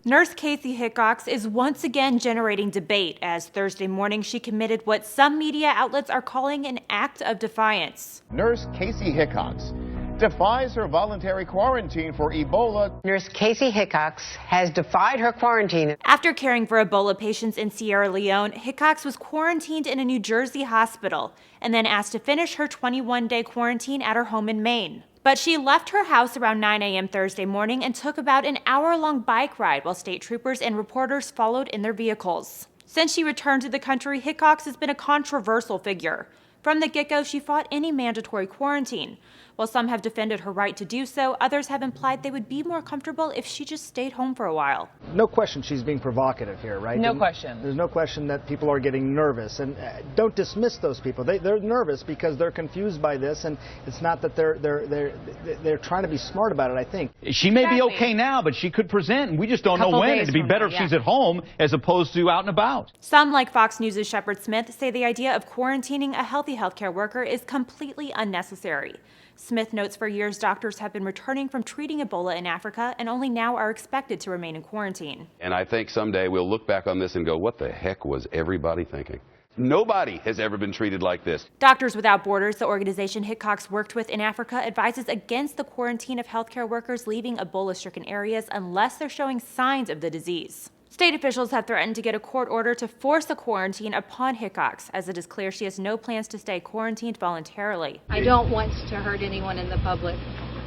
Nurse Kaci Hickox is once again generating debate as Thursday morning she committed what some media outlets are calling an act of defiance. Nurse Kaci Hickox defies her voluntary quarantine for Ebola. Nurse Kaci Hickox has defied her quarantine. After caring for Ebola patients in Sierra Leone, Hickox was quarantined in a New Jersey hospital and then asked to finish her 21-day quarantine at her home in Maine. But she left her house around 9 a.m. Thursday morning and took about an hour-long bike ride while state troopers and reporters followed in their vehicles. Since she returned to the country, Hickox has been a controversial figure. From the get-go, she fought any mandatory quarantine. While some have defended her right to do so, others have implied they would be more comfortable if she just stayed home for a while. No question she's being provocative here, right? No question. There's no question that people are getting nervous, and don't dismiss those people. They're nervous because they're confused by this, and it's not that they're trying to be smart about it, I think. She may be okay now, but she could present, and we just don't know when. It'd be better if she's at home as opposed to out and about. Some, like Fox News' Shepard Smith, say the idea of quarantining a healthy healthcare worker is completely unnecessary. Smith notes for years doctors have been returning from treating Ebola in Africa and only now are expected to remain in quarantine. And I think someday we'll look back on this and go, what the heck was everybody thinking? Nobody has ever been treated like this. Doctors Without Borders, the organization Hickox worked with in Africa, advises against the quarantine of healthcare workers leaving Ebola-stricken areas unless they're showing signs of the disease. State officials have threatened to get a court order to force a quarantine upon Hickox, as it is clear she has no plans to stay quarantined voluntarily. I don't want to hurt anyone in the public,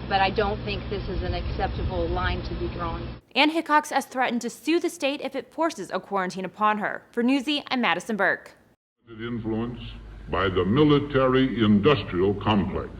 but I don't think this is an acceptable line to be drawn. And Hickox has threatened to sue the state if it forces a quarantine upon her. For Newsy, I'm Madison Burke. Influence by the military-industrial complex.